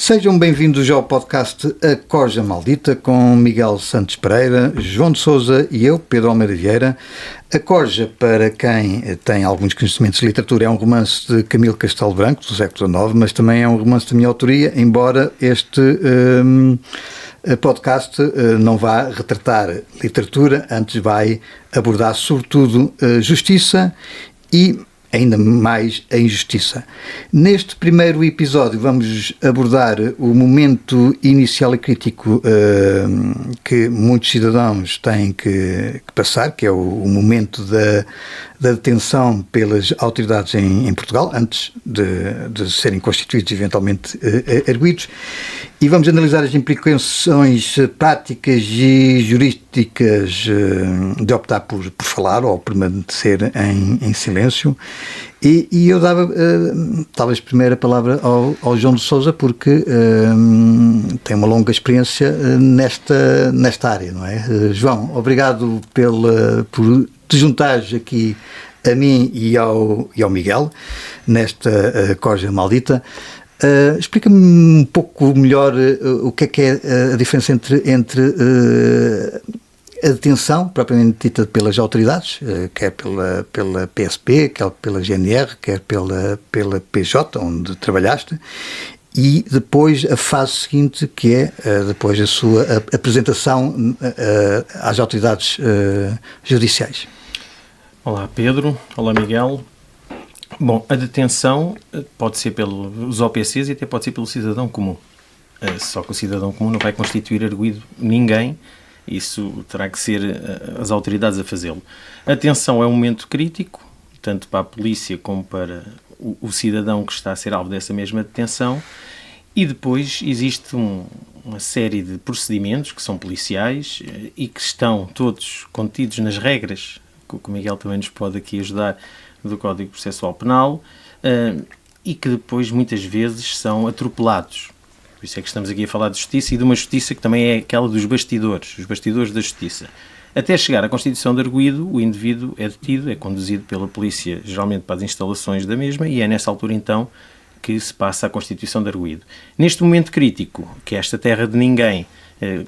Sejam bem-vindos ao podcast A Corja Maldita, com Miguel Santos Pereira, João de Sousa e eu, Pedro Almeida Vieira. A Corja, para quem tem alguns conhecimentos de literatura, é um romance de Camilo Castelo Branco, do século XIX, mas também é um romance da minha autoria, embora este podcast não vá retratar literatura, antes vai abordar sobretudo justiça e ainda mais a injustiça. Neste primeiro episódio vamos abordar o momento inicial e crítico que muitos cidadãos têm que passar, que é o momento da detenção pelas autoridades em Portugal, antes de serem constituídos eventualmente arguidos, e vamos analisar as implicações práticas e jurídicas de optar por falar ou permanecer em silêncio. E eu dava talvez primeiro a palavra ao João de Sousa, porque tem uma longa experiência nesta área, não é? João, obrigado por te juntares aqui a mim e ao Miguel nesta Corja Maldita. Explica-me um pouco melhor o que é a diferença entre a detenção, propriamente dita pelas autoridades, quer pela PSP, quer pela GNR, quer pela PJ, onde trabalhaste, e depois a fase seguinte, que é depois a sua apresentação às autoridades judiciais. Olá Pedro, olá Miguel. Bom, a detenção pode ser pelos OPCs e até pode ser pelo cidadão comum. Só que o cidadão comum não vai constituir arguido ninguém, isso terá que ser as autoridades a fazê-lo. A detenção é um momento crítico, tanto para a polícia como para o cidadão que está a ser alvo dessa mesma detenção, e depois existe uma série de procedimentos que são policiais e que estão todos contidos nas regras, que o Miguel também nos pode aqui ajudar, do Código Processual Penal, e que depois muitas vezes são atropelados. Por isso é que estamos aqui a falar de justiça, e de uma justiça que também é aquela dos bastidores, os bastidores da justiça. Até chegar à constituição de arguido, o indivíduo é detido, é conduzido pela polícia, geralmente para as instalações da mesma, e é nessa altura então que se passa a constituição de arguido. Neste momento crítico, que é esta terra de ninguém,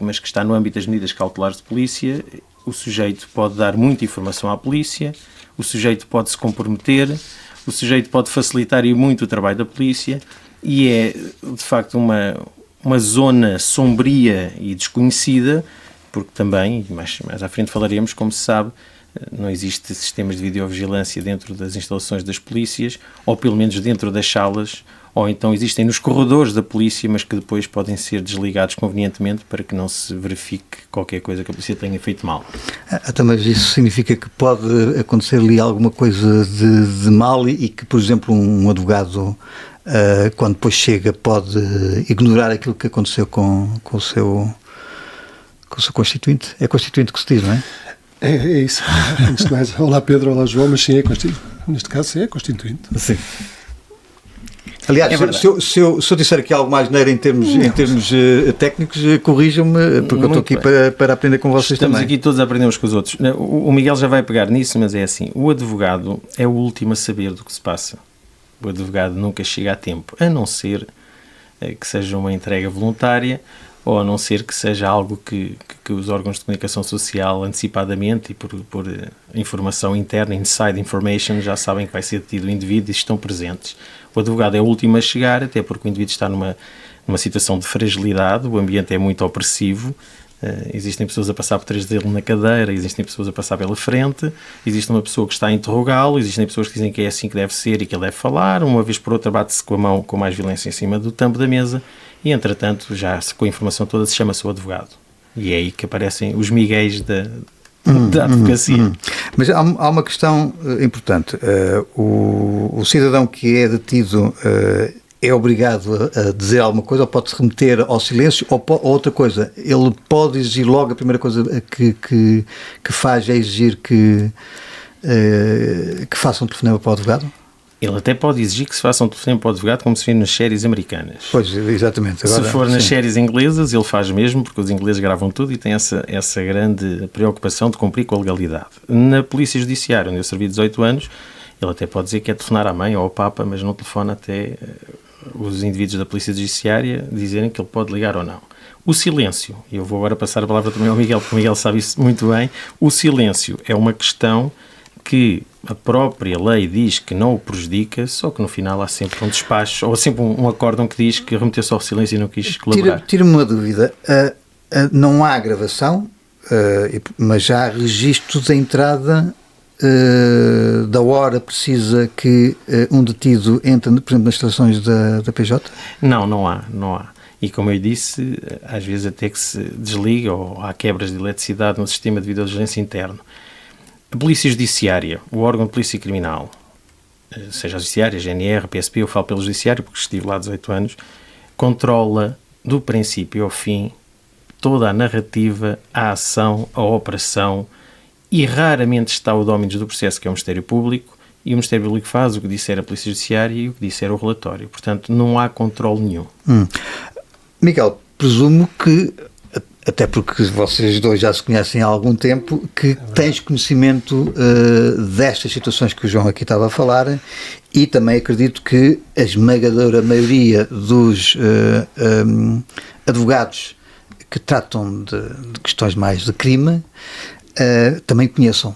mas que está no âmbito das medidas cautelares de polícia, o sujeito pode dar muita informação à polícia, o sujeito pode se comprometer, o sujeito pode facilitar e muito o trabalho da polícia, e é de facto uma zona sombria e desconhecida, porque também, mais à frente falaremos, como se sabe, não existe sistemas de videovigilância dentro das instalações das polícias, ou pelo menos dentro das salas, ou então existem nos corredores da polícia, mas que depois podem ser desligados convenientemente para que não se verifique qualquer coisa que a polícia tenha feito mal. Então, mas isso significa que pode acontecer ali alguma coisa de mal e que, por exemplo, um advogado, quando depois chega, pode ignorar aquilo que aconteceu com o seu constituinte? É constituinte que se diz, não é? É isso. Antes de mais, olá Pedro, olá João, mas sim, neste caso sim, é constituinte. Sim. Aliás, se eu disser aqui algo mais neiro em termos técnicos, corrijam-me, porque eu estou aqui para aprender com vocês também. Estamos aqui todos a aprender uns com os outros. O Miguel já vai pegar nisso, mas é assim, o advogado é o último a saber do que se passa. O advogado nunca chega a tempo, a não ser que seja uma entrega voluntária, ou a não ser que seja algo que os órgãos de comunicação social antecipadamente e por informação interna, inside information, já sabem que vai ser detido o indivíduo e estão presentes. O advogado é o último a chegar, até porque o indivíduo está numa situação de fragilidade, o ambiente é muito opressivo, existem pessoas a passar por trás dele na cadeira, existem pessoas a passar pela frente, existe uma pessoa que está a interrogá-lo, existem pessoas que dizem que é assim que deve ser e que ele deve falar, uma vez por outra bate-se com a mão com mais violência em cima do tampo da mesa e, entretanto, já com a informação toda se chama-se o advogado. E é aí que aparecem os miguéis da advocacia. Mas há uma questão importante. O cidadão que é detido é obrigado a dizer alguma coisa, ou pode-se remeter ao silêncio, ou outra coisa, ele pode exigir logo, a primeira coisa que faz é exigir que faça um telefonema para o advogado? Ele até pode exigir que se faça um telefonema para o advogado, como se vê nas séries americanas. Pois, exatamente. Agora, se for nas sim, séries inglesas, ele faz mesmo, porque os ingleses gravam tudo e tem essa grande preocupação de cumprir com a legalidade. Na Polícia Judiciária, onde eu servi 18 anos, ele até pode dizer que é telefonar à mãe ou ao Papa, mas não telefona até os indivíduos da Polícia Judiciária dizerem que ele pode ligar ou não. O silêncio, e eu vou agora passar a palavra também ao Miguel, porque o Miguel sabe isso muito bem, o silêncio é uma questão que a própria lei diz que não o prejudica, só que no final há sempre um despacho, ou sempre um acórdão que diz que remeteu-se ao silêncio e não quis colaborar. Tira-me uma dúvida. Não há gravação, mas já há registro da entrada da hora precisa que um detido entre, por exemplo, nas instalações da PJ? Não há. E como eu disse, às vezes até que se desliga ou há quebras de eletricidade no sistema de videovigilância interno. A Polícia Judiciária, o órgão de polícia criminal, seja a Judiciária, a GNR, a PSP, eu falo pelo Judiciário porque estive lá há 18 anos, controla do princípio ao fim toda a narrativa, a ação, a operação, e raramente está o domínio do processo, que é o Ministério Público, e o Ministério Público faz o que disser a Polícia Judiciária e o que disser o relatório. Portanto, não há controle nenhum. Miguel, presumo que, até porque vocês dois já se conhecem há algum tempo, que tens conhecimento destas situações que o João aqui estava a falar, e também acredito que a esmagadora maioria dos advogados que tratam de questões mais de crime também conheçam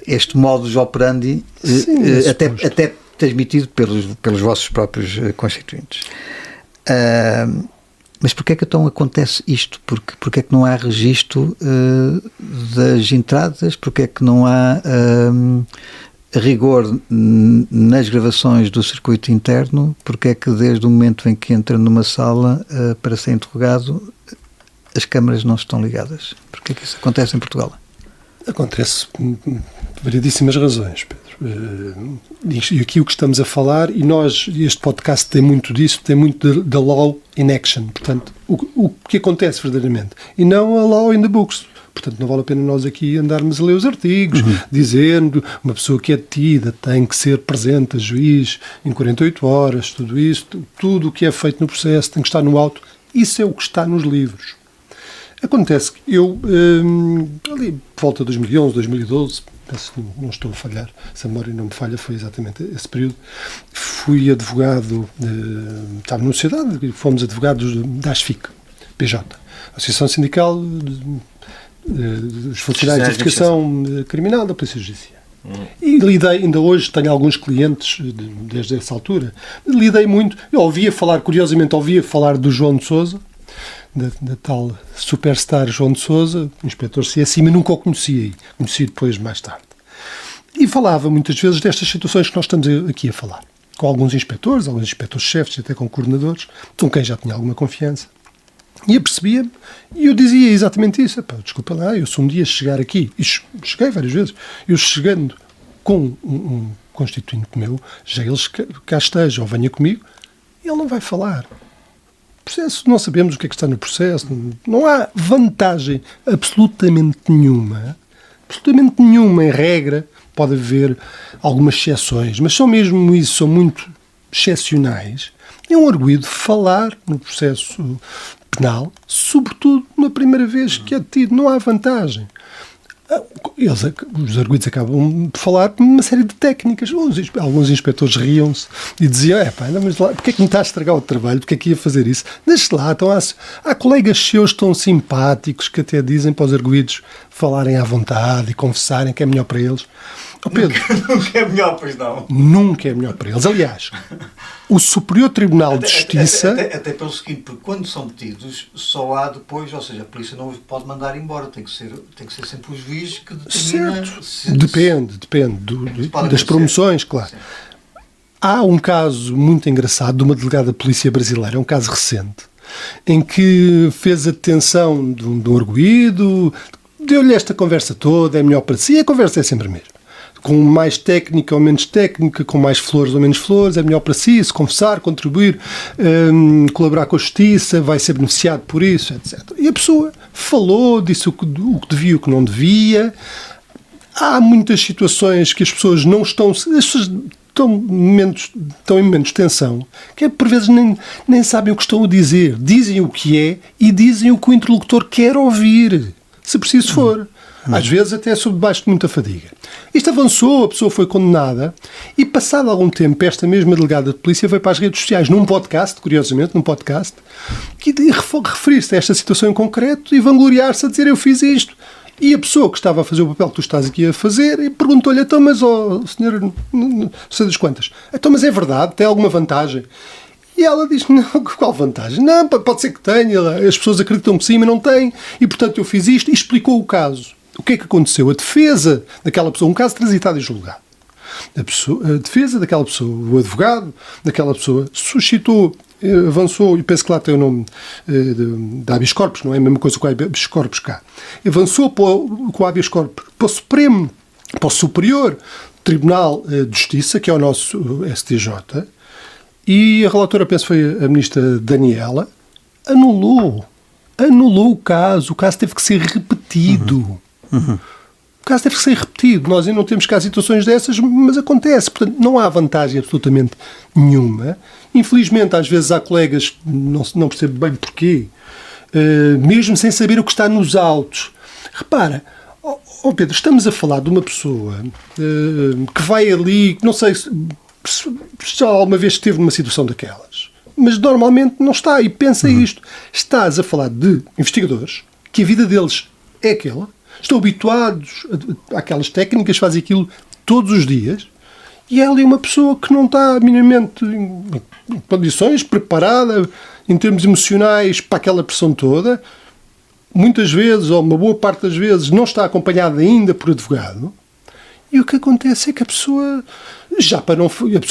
este modus operandi, até transmitido pelos vossos próprios constituintes. Mas porquê é que então acontece isto? Porquê é que não há registro das entradas? Porquê é que não há rigor nas gravações do circuito interno? Porquê é que desde o momento em que entra numa sala para ser interrogado as câmaras não estão ligadas? Porquê é que isso acontece em Portugal? Acontece por variedíssimas razões, Pedro. E aqui o que estamos a falar, e este podcast tem muito disso, tem muito da law in action, portanto, o que acontece verdadeiramente, e não a law in the books. Portanto, não vale a pena nós aqui andarmos a ler os artigos, dizendo uma pessoa que é detida tem que ser presente a juiz em 48 horas, tudo isso, tudo o que é feito no processo tem que estar no auto. Isso é o que está nos livros. Acontece que eu, ali por volta de 2011, 2012, penso que não estou a falhar, se a memória não me falha, foi exatamente esse período, fui advogado, estava na sociedade, fomos advogados da ASFIC, PJ, Associação Sindical dos Funcionários de Investigação Criminal da Polícia Judiciária. E lidei, ainda hoje tenho alguns clientes desde essa altura, lidei muito, curiosamente ouvia falar do João de Sousa, da tal superstar João de Sousa, inspetor CSI, mas nunca o conheci depois, mais tarde. E falava muitas vezes destas situações que nós estamos aqui a falar, com alguns inspetores-chefes, até com coordenadores, com quem já tinha alguma confiança. E apercebia-me, e eu dizia exatamente isso. Desculpa lá, eu se um dia chegar aqui, e cheguei várias vezes, eu chegando com um constituinte meu, já eles cá esteja ou venha comigo, ele não vai falar. Processo, não sabemos o que é que está no processo, não há vantagem absolutamente nenhuma em regra, pode haver algumas exceções, mas são mesmo isso, são muito excepcionais. É um arguido falar no processo penal, sobretudo na primeira vez que é detido, não há vantagem. Os arguidos acabam de falar uma série de técnicas. Alguns inspectores riam-se e diziam: mas lá, porque é que me está a estragar o trabalho? Porque é que ia fazer isso? Deixe lá, então há colegas seus tão simpáticos que até dizem para os arguidos falarem à vontade e confessarem que é melhor para eles. Pedro, nunca é melhor, pois não. Nunca é melhor para eles. Aliás, o Superior Tribunal de Justiça... Até pelo seguinte, porque quando são detidos, só há depois, ou seja, a polícia não os pode mandar embora, tem que ser sempre o juiz que determina... Certo. Depende das promoções, claro. Sim. Há um caso muito engraçado de uma delegada da polícia brasileira, um caso recente, em que fez a detenção de um arguido, deu-lhe esta conversa toda, é melhor para si, e a conversa é sempre a mesma. Com mais técnica ou menos técnica, com mais flores ou menos flores, é melhor para si, se confessar, contribuir, colaborar com a justiça, vai ser beneficiado por isso, etc. E a pessoa falou, disse o que devia e o que não devia. Há muitas situações que as pessoas não estão... As pessoas estão em momentos de tensão, que por vezes nem sabem o que estão a dizer. Dizem o que é e dizem o que o interlocutor quer ouvir, se preciso for. Às vezes até sob debaixo de muita fadiga. Isto avançou, a pessoa foi condenada e, passado algum tempo, esta mesma delegada de polícia veio para as redes sociais, num podcast, curiosamente, que referir-se a esta situação em concreto e vangloriar-se a dizer: eu fiz isto. E a pessoa que estava a fazer o papel que tu estás aqui a fazer e perguntou-lhe: então, mas, senhor, não sei das quantas, então, mas é verdade, tem alguma vantagem? E ela diz: não, qual vantagem? Não, pode ser que tenha, as pessoas acreditam que sim, mas não têm, e portanto eu fiz isto, e explicou o caso. O que é que aconteceu? A defesa daquela pessoa, um caso transitado e julgado, a defesa daquela pessoa, o advogado daquela pessoa, suscitou, avançou, e penso que lá tem o nome da habeas corpus, não é a mesma coisa que o habeas corpus cá, avançou com o habeas corpus para o Supremo, para o Superior Tribunal de Justiça, que é o nosso STJ, e a relatora, penso que foi a ministra Daniela, anulou o caso teve que ser repetido. O caso teve que ser repetido. Nós ainda não temos cá situações dessas, mas acontece. Portanto, não há vantagem absolutamente nenhuma. Infelizmente, às vezes há colegas que não percebem bem porquê, mesmo sem saber o que está nos autos. Repara, Pedro, estamos a falar de uma pessoa que vai ali, não sei se já alguma vez esteve numa situação daquelas, mas normalmente não está, e pensa isto: estás a falar de investigadores que a vida deles é aquela, estão habituados àquelas técnicas, fazem aquilo todos os dias, e é ali uma pessoa que não está minimamente em condições, preparada em termos emocionais para aquela pressão toda, muitas vezes, ou uma boa parte das vezes, não está acompanhada ainda por advogado, e o que acontece é que a pessoa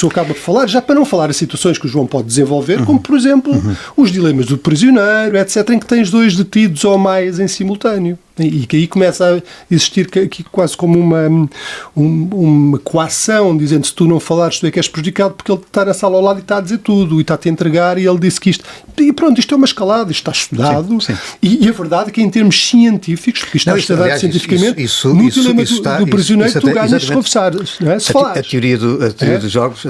acaba de falar, já para não falar as situações que o João pode desenvolver, como, por exemplo, os dilemas do prisioneiro, etc., em que tens 2 detidos ou mais em simultâneo. E que aí começa a existir aqui quase como uma coação, dizendo: se tu não falares, tu é que és prejudicado, porque ele está na sala ao lado e está a dizer tudo, e está-te a entregar, e ele disse que isto... E pronto, isto é uma escalada, isto está estudado. Sim. E a verdade é que, em termos científicos, porque isto está estudado cientificamente, no dilema do prisioneiro, tu ganhas se confessares, não é? Se falares. A teoria dos jogos,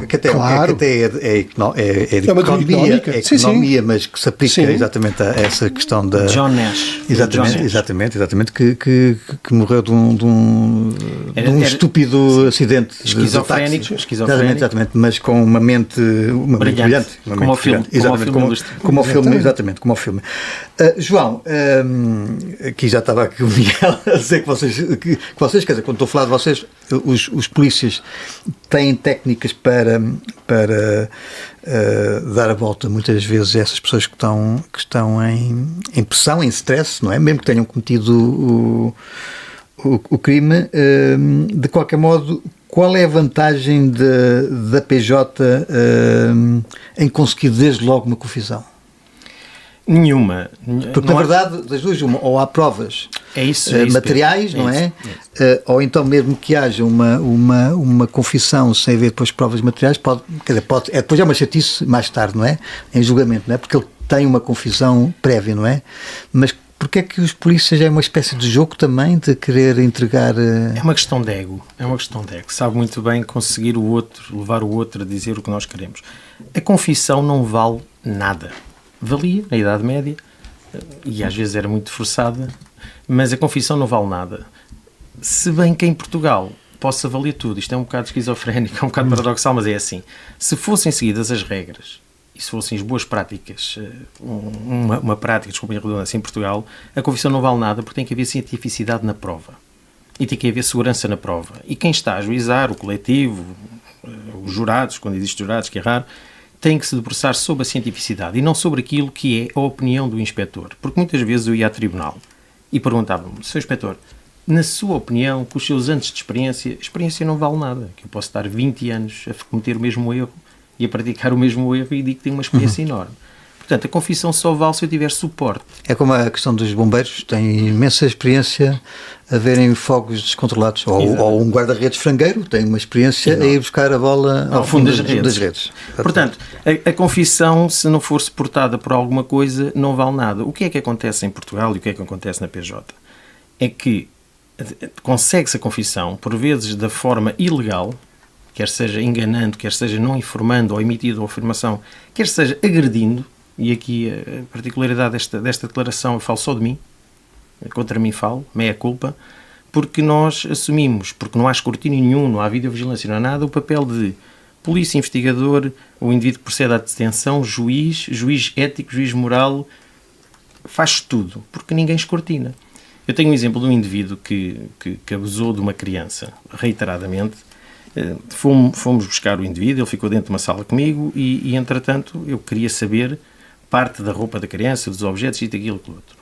que até é de economia, mas que se aplica exatamente a essa questão da... John Nash. Exatamente, que morreu de um estúpido acidente esquizofrénico. Exatamente, mas com uma mente brilhante. Como o filme. Como o filme. João, aqui já estava aqui o Miguel a dizer que vocês, quer dizer, quando estou a falar de vocês, os polícias têm técnicas para dar a volta muitas vezes a essas pessoas que estão em pressão, em stress, não é? Mesmo que tenham cometido o crime. De qualquer modo, qual é a vantagem da PJ em conseguir desde logo uma confissão? Nenhuma. Porque, na verdade, das duas, ou há provas materiais, não é? Ou então, mesmo que haja uma confissão sem haver depois provas materiais, depois é uma chatice mais tarde, não é? Em julgamento, não é? Porque ele tem uma confissão prévia, não é? Mas porque é que os polícias é uma espécie de jogo também de querer entregar... É uma questão de ego. Sabe muito bem conseguir levar o outro a dizer o que nós queremos. A confissão não vale nada. Valia, na Idade Média, e às vezes era muito forçada, mas a confissão não vale nada. Se bem que em Portugal possa valer tudo, isto é um bocado esquizofrénico, é um bocado paradoxal, mas é assim. Se fossem seguidas as regras, e se fossem as boas práticas, uma prática, desculpem a redundância, em Portugal, a confissão não vale nada porque tem que haver cientificidade na prova. E tem que haver segurança na prova. E quem está a ajuizar, o coletivo, os jurados, quando existem jurados, que é raro, tem que se debruçar sobre a cientificidade e não sobre aquilo que é a opinião do inspetor. Porque muitas vezes eu ia a tribunal e perguntava-me: Sr. Inspetor, na sua opinião, com os seus anos de experiência, a experiência não vale nada. Que eu posso estar 20 anos a cometer o mesmo erro e a praticar o mesmo erro e digo que tenho uma experiência enorme. Portanto, a confissão só vale se eu tiver suporte. É como a questão dos bombeiros, têm imensa experiência a verem fogos descontrolados. Ou um guarda-redes frangueiro tem uma experiência a ir buscar a bola ao fundo das redes. Portanto, a confissão, se não for suportada por alguma coisa, não vale nada. O que é que acontece em Portugal e o que é que acontece na PJ? É que consegue-se a confissão, por vezes da forma ilegal, quer seja enganando, quer seja não informando ou emitindo a afirmação, quer seja agredindo. E aqui a particularidade desta declaração, eu falo só de mim, contra mim falo, meia culpa, porque nós assumimos, porque não há escrutínio nenhum, não há videovigilância, não há nada, o papel de polícia, investigador, o indivíduo que procede à detenção, juiz ético, juiz moral, faz tudo, porque ninguém escrutina. Eu tenho um exemplo de um indivíduo que abusou de uma criança, reiteradamente. Fomos buscar o indivíduo, ele ficou dentro de uma sala comigo e entretanto, eu queria saber parte da roupa da criança, dos objetos e daquilo e do outro.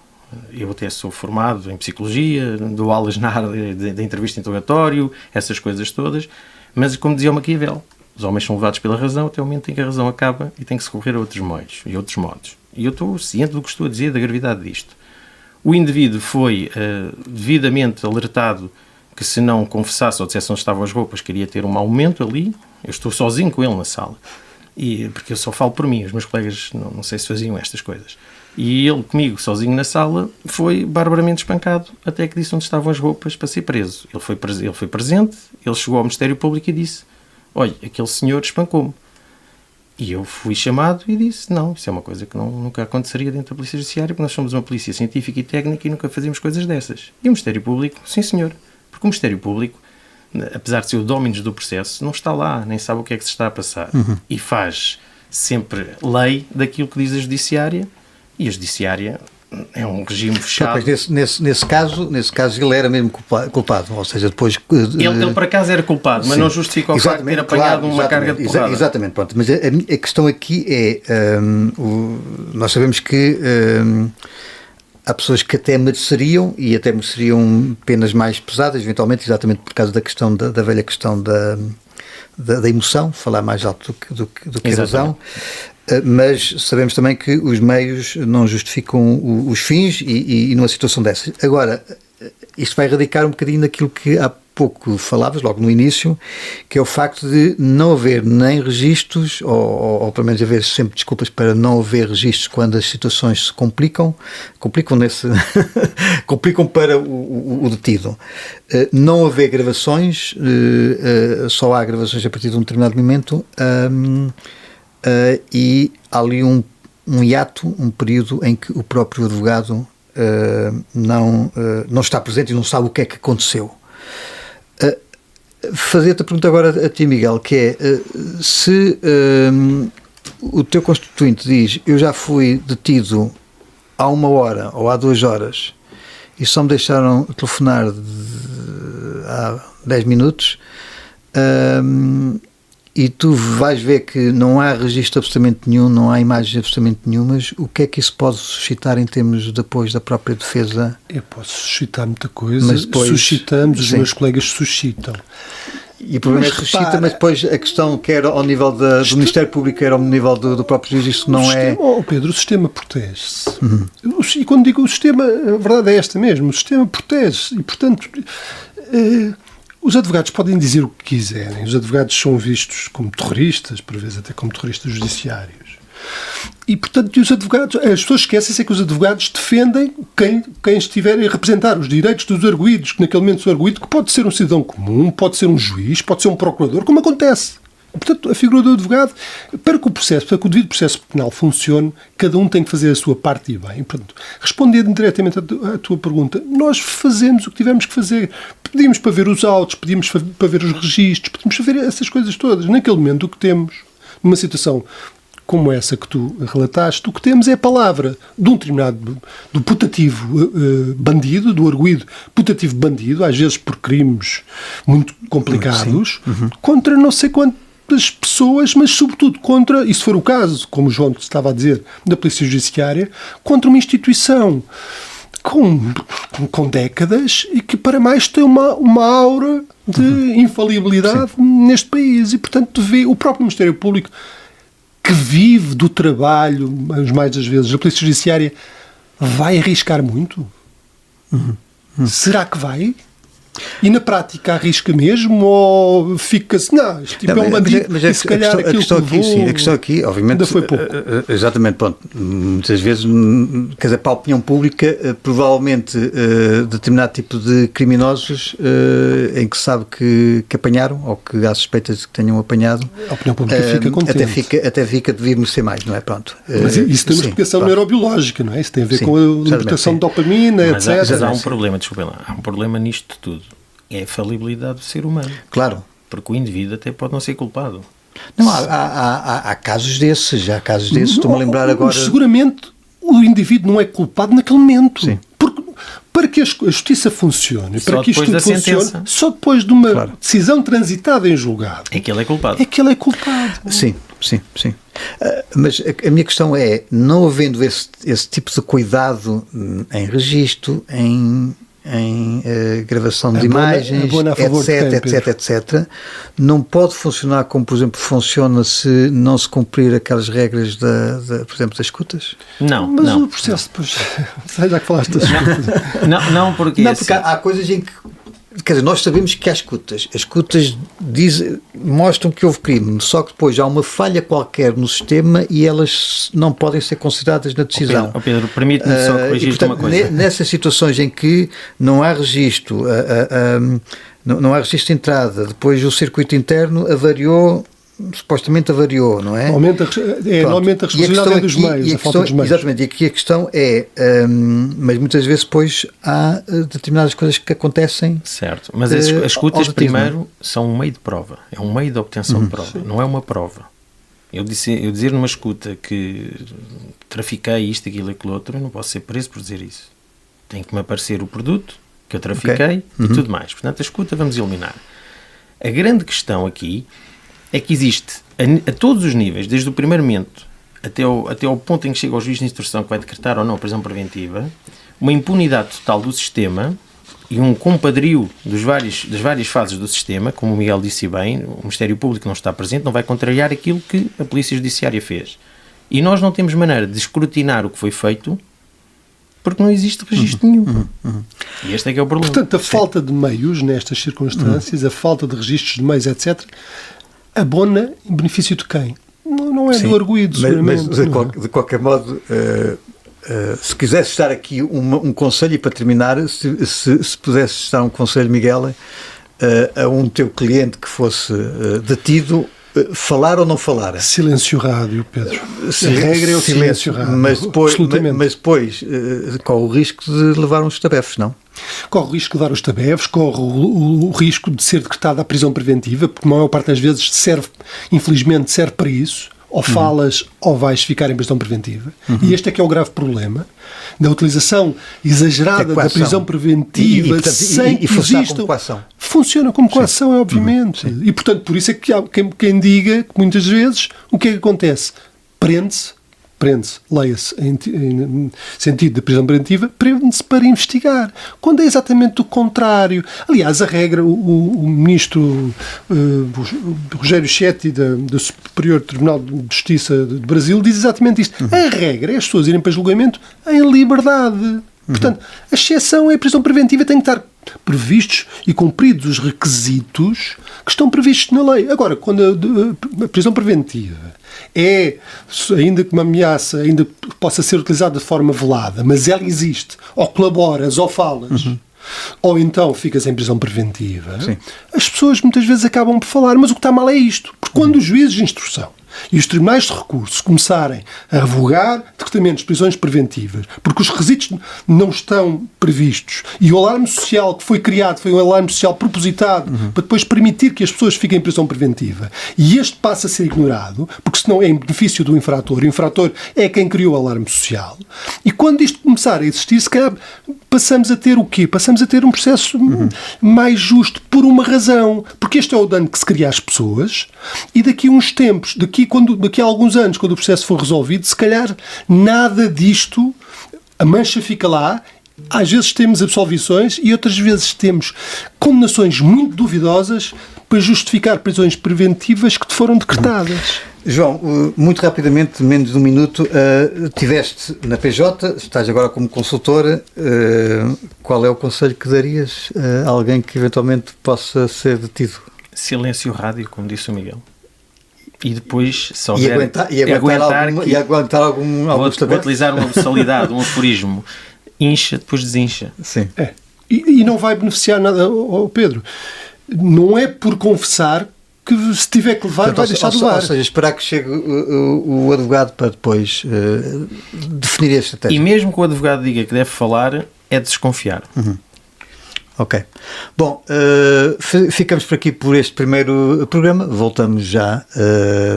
Eu até sou formado em psicologia, dou aulas na área da entrevista interrogatório, essas coisas todas, mas como dizia o Maquiavel, os homens são levados pela razão até o momento em que a razão acaba e tem que se recorrer a outros meios e outros modos. E eu estou ciente do que estou a dizer, da gravidade disto. O indivíduo foi devidamente alertado que se não confessasse ou dissesse onde estavam as roupas, queria ter um aumento ali. Eu estou sozinho com ele na sala. Porque eu só falo por mim, os meus colegas não sei se faziam estas coisas. E ele comigo, sozinho na sala, foi barbaramente espancado até que disse onde estavam as roupas para ser preso. Ele foi presente, ele chegou ao Ministério Público e disse: olha, aquele senhor espancou-me. E eu fui chamado e disse: não, isso é uma coisa que nunca aconteceria dentro da Polícia Judiciária, porque nós somos uma polícia científica e técnica e nunca fazemos coisas dessas. E o Ministério Público, sim senhor, porque o Ministério Público, apesar de ser o dominus do processo, não está lá, nem sabe o que é que se está a passar. E faz sempre lei daquilo que diz a Judiciária, e a Judiciária é um regime fechado. Mas nesse caso ele era mesmo culpado, ou seja, depois... Ele por acaso era culpado, mas não justifica o facto de ter apanhado uma carga de porrada. Exatamente, pronto. Mas a questão aqui é, nós sabemos que há pessoas que até mereceriam penas mais pesadas, eventualmente, exatamente por causa da questão da velha questão da emoção, falar mais alto do que a razão. Mas sabemos também que os meios não justificam os fins e numa situação dessas. Agora, isto vai radicar um bocadinho naquilo que há pouco falavas, logo no início, que é o facto de não haver nem registros, ou pelo menos haver sempre desculpas para não haver registros quando as situações se complicam para o detido. Não haver gravações, só há gravações a partir de um determinado momento, e há ali um hiato, um período em que o próprio advogado não está presente e não sabe o que é que aconteceu. Fazer-te a pergunta agora a ti, Miguel, que é se o teu constituinte diz: eu já fui detido há 1 hora ou há 2 horas e só me deixaram telefonar há 10 minutos, e tu vais ver que não há registro absolutamente nenhum, não há imagens absolutamente nenhumas, o que é que isso pode suscitar em termos de apoio da própria defesa? Eu posso suscitar muita coisa, mas depois, suscitamos, os meus colegas suscitam. E o problema é que suscita, mas depois a questão, quer ao nível do Ministério Público, quer ao nível do próprio juiz, isso não é... Pedro, o sistema protege-se. E quando digo o sistema, a verdade é esta mesmo, o sistema protege-se e, portanto... Os advogados podem dizer o que quiserem. Os advogados são vistos como terroristas, por vezes até como terroristas judiciários. E, portanto, os advogados, as pessoas esquecem-se que os advogados defendem quem estiver a representar os direitos dos arguidos, que naquele momento são arguido, que pode ser um cidadão comum, pode ser um juiz, pode ser um procurador, como acontece. Portanto, a figura do advogado, para que o devido processo penal funcione, cada um tem que fazer a sua parte e bem. Portanto, respondendo diretamente à tua pergunta, nós fazemos o que tivemos que fazer. Pedimos para ver os autos, pedimos para ver os registros, pedimos para ver essas coisas todas. Naquele momento, o que temos, numa situação como essa que tu relataste, o que temos é a palavra de um determinado, do putativo bandido, do arguido putativo bandido, às vezes por crimes muito complicados, contra não sei quantas pessoas, mas sobretudo contra, e se for o caso, como o João estava a dizer, da Polícia Judiciária, contra uma instituição com décadas e que para mais tem uma aura de infalibilidade neste país. E, portanto, vê o próprio Ministério Público, que vive do trabalho, mas mais das vezes, a Polícia Judiciária vai arriscar muito? Será que vai? E na prática arrisca mesmo ou fica-se, não, este tipo é um bandido, e se calhar aquilo que levou... A questão aqui, obviamente, ainda foi pouco. Exatamente, pronto, muitas vezes, quer dizer, para a opinião pública, provavelmente determinado tipo de criminosos em que sabe que apanharam, ou que há suspeitas de que tenham apanhado, a opinião pública fica contente. Até fica de vir merecer mais, não é? Pronto. Mas isso tem uma explicação neurobiológica, não é? Isso tem a ver com a libertação de dopamina, mas etc. Mas há um problema, desculpem lá, há um problema nisto tudo. É a falibilidade do ser humano. Claro. Porque o indivíduo até pode não ser culpado. Não, há casos desses, estou-me a lembrar agora... Seguramente o indivíduo não é culpado naquele momento. Sim. Porque para que a justiça funcione, Só para que isto tudo funcione, só depois de uma decisão transitada em julgado. É que ele é culpado. É que ele é culpado. Sim. Mas a minha questão é, não havendo esse tipo de cuidado em registro, em gravação de imagens, etc., não pode funcionar como, por exemplo, funciona se não se cumprir aquelas regras, por exemplo, das escutas? Mas o processo depois... já que falaste das escutas. Não, porque há coisas em que... Quer dizer, nós sabemos que há escutas. As escutas mostram que houve crime, só que depois há uma falha qualquer no sistema e elas não podem ser consideradas na decisão. Pedro, permite-me só corrigir-te uma coisa. Nessas situações em que não há registro, não há registro de entrada, depois o circuito interno supostamente avariou, não é? Normalmente a responsabilidade é dos meios, a falta dos meios. Exatamente, e aqui a questão é, mas muitas vezes depois há determinadas coisas que acontecem. Certo, mas as escutas primeiro são um meio de prova, é um meio de obtenção de prova, não é uma prova. Eu dizer numa escuta que trafiquei isto, aquilo e aquilo outro, eu não posso ser preso por dizer isso. Tem que me aparecer o produto que eu trafiquei e tudo mais. Portanto, a escuta vamos eliminar. A grande questão aqui é que existe, a todos os níveis, desde o primeiro momento até ao ponto em que chega ao juiz de instrução que vai decretar ou não a prisão preventiva, uma impunidade total do sistema e um compadrio das várias fases do sistema, como o Miguel disse bem, o Ministério Público não está presente, não vai contrariar aquilo que a Polícia Judiciária fez. E nós não temos maneira de escrutinar o que foi feito porque não existe registro nenhum. E este é que é o problema. Portanto, a falta de meios nestas circunstâncias, a falta de registros de meios, etc., abona em benefício de quem? Não é do arguido, mas de qualquer modo, se quisesse estar aqui um conselho, e para terminar, se pudesse estar um conselho, Miguel, a um teu cliente que fosse detido, falar ou não falar? Silêncio rádio, Pedro. A regra é o silêncio rádio. Mas depois corre o risco de levar uns tabefes, não? Corre o risco de dar os tabefes, corre o risco de ser decretada a prisão preventiva, porque a maior parte das vezes infelizmente serve para isso. Ou falas ou vais ficar em prisão preventiva. E este é que é o grave problema da utilização exagerada da prisão preventiva sem que exista... como coação. Funciona como coação, obviamente. E, portanto, por isso é que há quem diga que muitas vezes o que é que acontece? Prende-se, leia-se em sentido de prisão preventiva, prende-se para investigar. Quando é exatamente o contrário. Aliás, a regra, o ministro Rogério Schetti, do Superior Tribunal de Justiça do Brasil, diz exatamente isto. A regra é as pessoas irem para julgamento em liberdade. Portanto, a exceção é a prisão preventiva, tem que estar previstos e cumpridos os requisitos que estão previstos na lei. Agora, quando a prisão preventiva é, ainda que uma ameaça ainda possa ser utilizada de forma velada, mas ela existe, ou colaboras, ou falas, ou então ficas em prisão preventiva, as pessoas muitas vezes acabam por falar, mas o que está mal é isto, porque quando os juízes de instrução e os tribunais de recurso começarem a revogar decretamentos de prisões preventivas, porque os requisitos não estão previstos, e o alarme social que foi criado foi um alarme social propositado para depois permitir que as pessoas fiquem em prisão preventiva, e este passa a ser ignorado, porque senão é em benefício do infrator, o infrator é quem criou o alarme social, e quando isto começar a existir, se calhar passamos a ter o quê? Passamos a ter um processo mais justo, por uma razão, porque este é o dano que se cria às pessoas, e daqui a uns tempos, daqui a alguns anos, quando o processo for resolvido, se calhar nada disto, a mancha fica lá, às vezes temos absolvições e outras vezes temos condenações muito duvidosas para justificar prisões preventivas que foram decretadas. João, muito rapidamente, menos de um minuto, tiveste na PJ, estás agora como consultora, qual é o conselho que darias a alguém que eventualmente possa ser detido? Silêncio rádio, como disse o Miguel. E depois, se E aguentar algum vou utilizar uma absurdidade, um aforismo. Incha, depois desincha. Sim. E não vai beneficiar nada, Pedro. Não é por confessar que se tiver que levar, vai deixar de levar. Ou seja, esperar que chegue o advogado para depois definir a estratégia. E mesmo que o advogado diga que deve falar, é desconfiar. Ok. Bom, ficamos por aqui por este primeiro programa. Voltamos já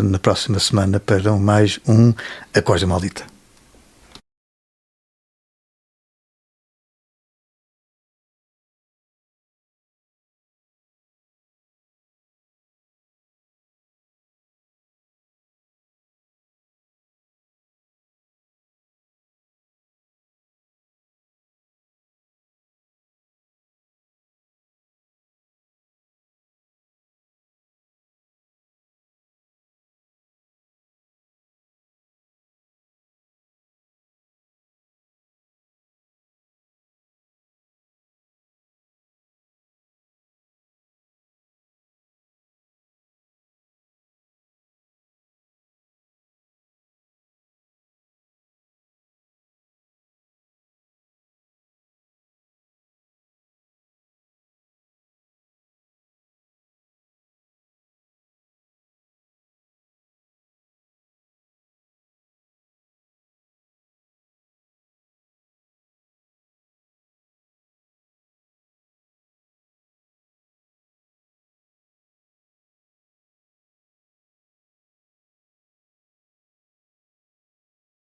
na próxima semana para mais um A Corja Maldita.